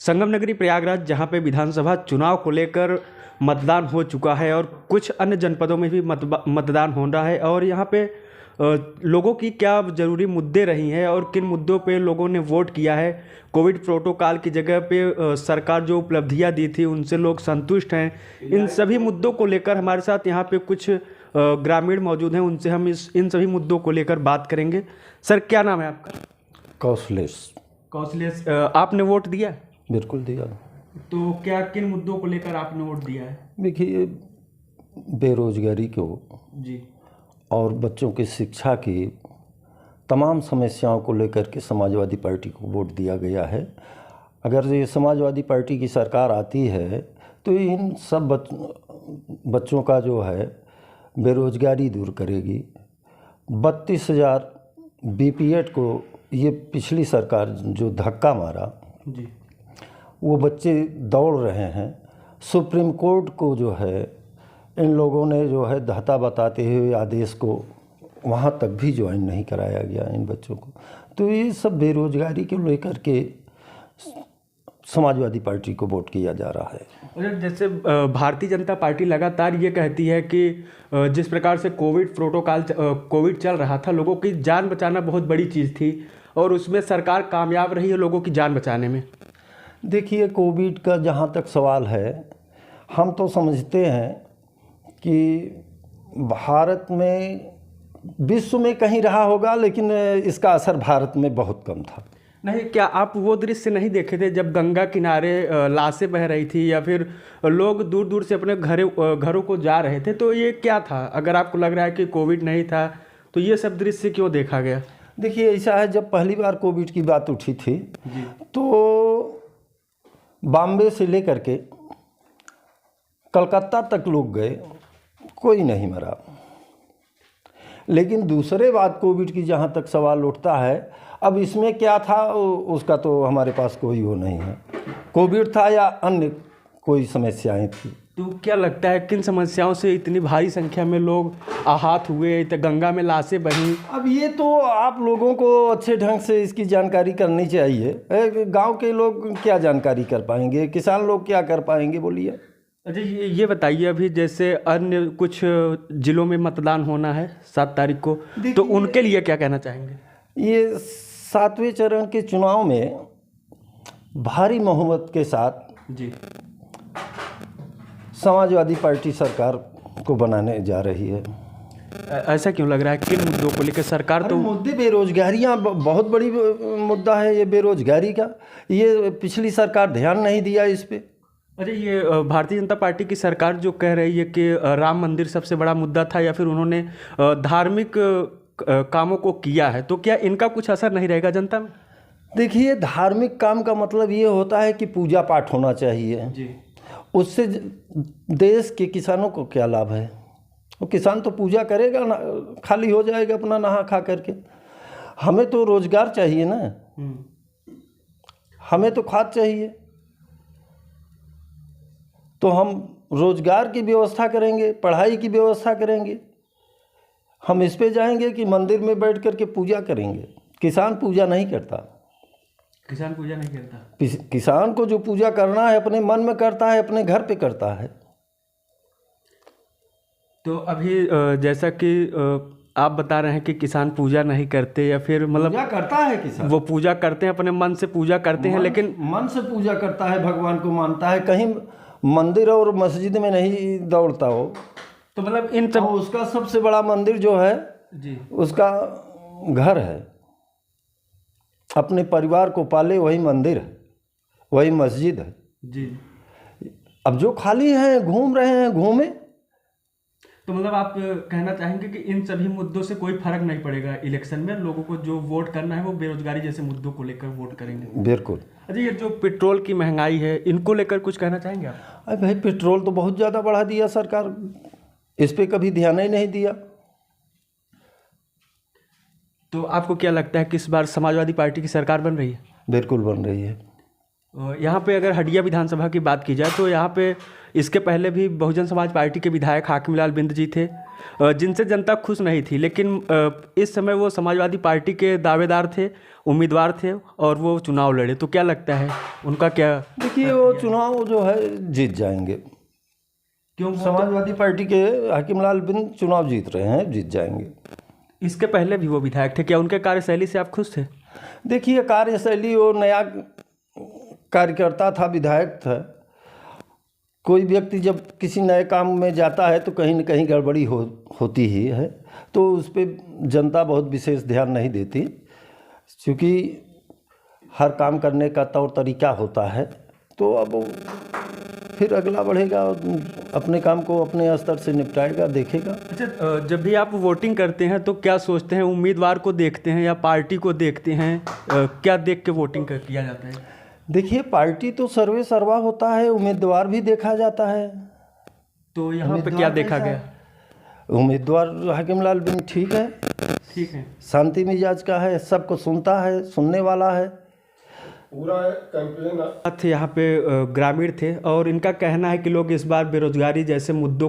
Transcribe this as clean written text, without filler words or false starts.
संगम नगरी प्रयागराज, जहां पे विधानसभा चुनाव को लेकर मतदान हो चुका है और कुछ अन्य जनपदों में भी मतदान हो रहा है, और यहां पे लोगों की क्या ज़रूरी मुद्दे रही हैं और किन मुद्दों पे लोगों ने वोट किया है। कोविड प्रोटोकॉल की जगह पे सरकार जो उपलब्धियां दी थी उनसे लोग संतुष्ट हैं। इन सभी मुद्दों को लेकर हमारे साथ यहाँ पे कुछ ग्रामीण मौजूद हैं, उनसे हम इन सभी मुद्दों को लेकर बात करेंगे। सर, क्या नाम है आपका? कौशलेश। कौशलेश, आपने वोट दिया? बिल्कुल दिया। तो क्या किन मुद्दों को लेकर आपने वोट दिया है? देखिए, बेरोजगारी को जी और बच्चों की शिक्षा की तमाम समस्याओं को लेकर के समाजवादी पार्टी को वोट दिया गया है। अगर ये समाजवादी पार्टी की सरकार आती है तो इन सब बच्चों का जो है बेरोजगारी दूर करेगी। 32,000 बीपीएड को ये पिछली सरकार जो धक्का मारा जी, वो बच्चे दौड़ रहे हैं। सुप्रीम कोर्ट को जो है इन लोगों ने जो है धता बताते हुए आदेश को वहाँ तक भी ज्वाइन नहीं कराया गया इन बच्चों को। तो ये सब बेरोजगारी को लेकर के समाजवादी पार्टी को वोट किया जा रहा है। जैसे भारतीय जनता पार्टी लगातार ये कहती है कि जिस प्रकार से कोविड चल रहा था, लोगों की जान बचाना बहुत बड़ी चीज़ थी और उसमें सरकार कामयाब रही है लोगों की जान बचाने में। देखिए, कोविड का जहाँ तक सवाल है, हम तो समझते हैं कि भारत में, विश्व में कहीं रहा होगा, लेकिन इसका असर भारत में बहुत कम था। नहीं, क्या आप वो दृश्य नहीं देखे थे जब गंगा किनारे लाशें बह रही थी या फिर लोग दूर दूर से अपने घरों को जा रहे थे? तो ये क्या था? अगर आपको लग रहा है कि कोविड नहीं था तो ये सब दृश्य क्यों देखा गया? देखिए, ऐसा है, जब पहली बार कोविड की बात उठी थी तो बॉम्बे से लेकर के कलकत्ता तक लोग गए, कोई नहीं मरा। लेकिन दूसरे बात कोविड की जहाँ तक सवाल उठता है, अब इसमें क्या था उसका तो हमारे पास कोई वो नहीं है। कोविड था या अन्य कोई समस्याएं थी। तो क्या लगता है किन समस्याओं से इतनी भारी संख्या में लोग आहत हुए, तो गंगा में लाशें बहीं? अब ये तो आप लोगों को अच्छे ढंग से इसकी जानकारी करनी चाहिए। गांव के लोग क्या जानकारी कर पाएंगे, किसान लोग क्या कर पाएंगे, बोलिए। अच्छा, ये बताइए, अभी जैसे अन्य कुछ जिलों में मतदान होना है 7 तारीख को, तो उनके लिए क्या कहना चाहेंगे? ये 7वें चरण के चुनाव में भारी बहुमत के साथ जी समाजवादी पार्टी सरकार को बनाने जा रही है। ऐसा क्यों लग रहा है? किन मुद्दों को लेकर सरकार? तो मुद्दे बेरोजगारियाँ बहुत बड़ी मुद्दा है ये बेरोजगारी का। ये पिछली सरकार ध्यान नहीं दिया इस पे। अरे, ये भारतीय जनता पार्टी की सरकार जो कह रही है कि राम मंदिर सबसे बड़ा मुद्दा था या फिर उन्होंने धार्मिक कामों को किया है, तो क्या इनका कुछ असर नहीं रहेगा जनता में? देखिए, धार्मिक काम का मतलब ये होता है कि पूजा पाठ होना चाहिए जी। उससे देश के किसानों को क्या लाभ है? वो किसान तो पूजा करेगा ना, खाली हो जाएगा अपना नहा खा करके। हमें तो रोजगार चाहिए ना, हमें तो खाद चाहिए, तो हम रोजगार की व्यवस्था करेंगे, पढ़ाई की व्यवस्था करेंगे। हम इस पे जाएंगे कि मंदिर में बैठ करके पूजा करेंगे। किसान पूजा नहीं करता। किसान पूजा नहीं करता? किसान को जो पूजा करना है अपने मन में करता है, अपने घर पे करता है। तो अभी जैसा कि आप बता रहे हैं कि किसान पूजा नहीं करते, या फिर मतलब पूजा करता है किसान, वो पूजा करते हैं, अपने मन से पूजा करते हैं, लेकिन मन से पूजा करता है, भगवान को मानता है, कहीं मंदिर और मस्जिद में नहीं दौड़ता हो। तो मतलब इन सब, उसका सबसे बड़ा मंदिर जो है जी, उसका घर है। अपने परिवार को पाले वही मंदिर है, वही मस्जिद है जी। अब जो खाली हैं, घूम रहे हैं, घूमे। तो मतलब आप कहना चाहेंगे कि इन सभी मुद्दों से कोई फर्क नहीं पड़ेगा इलेक्शन में? लोगों को जो वोट करना है वो बेरोजगारी जैसे मुद्दों को लेकर वोट करेंगे? बिल्कुल। अच्छा, ये जो पेट्रोल की महंगाई है, इनको लेकर कुछ कहना चाहेंगे आप? अरे भाई, पेट्रोल तो बहुत ज़्यादा बढ़ा दिया सरकार, इस पे कभी ध्यान ही नहीं दिया। तो आपको क्या लगता है कि इस बार समाजवादी पार्टी की सरकार बन रही है? बिल्कुल बन रही है। यहाँ पे अगर हडिया विधानसभा की बात की जाए तो यहाँ पे इसके पहले भी बहुजन समाज पार्टी के विधायक हाकिम लाल बिंद जी थे, जिनसे जनता खुश नहीं थी, लेकिन इस समय वो समाजवादी पार्टी के दावेदार थे, उम्मीदवार थे और वो चुनाव लड़े। तो क्या लगता है उनका क्या? देखिए, वो चुनाव जो है जीत जाएंगे। क्यों? समाजवादी पार्टी के हकीमलाल बिंद चुनाव जीत रहे हैं, जीत जाएंगे। इसके पहले भी वो विधायक थे, क्या उनके कार्यशैली से आप खुश थे? देखिए, कार्यशैली, वो नया कार्यकर्ता था, विधायक था। कोई व्यक्ति जब किसी नए काम में जाता है तो कहीं न कहीं गड़बड़ी होती ही है, तो उस पर जनता बहुत विशेष ध्यान नहीं देती, क्योंकि हर काम करने का तौर तरीका होता है। तो अब फिर अगला बढ़ेगा, अपने काम को अपने स्तर से निपटाएगा, देखेगा। अच्छा, जब भी आप वोटिंग करते हैं तो क्या सोचते हैं? उम्मीदवार को देखते हैं या पार्टी को देखते हैं? क्या देख के वोटिंग किया जाता है? देखिए, पार्टी तो सर्वे सर्वा होता है, उम्मीदवार भी देखा जाता है। तो यहाँ पे क्या देखा गया? उम्मीदवार हकीमलाल बिन ठीक है, ठीक है, शांति मिजाज का है, सबको सुनता है, सुनने वाला है। पूरा कैंपेन यहाँ पे ग्रामीण थे और इनका कहना है कि लोग इस बार बेरोजगारी जैसे मुद्दों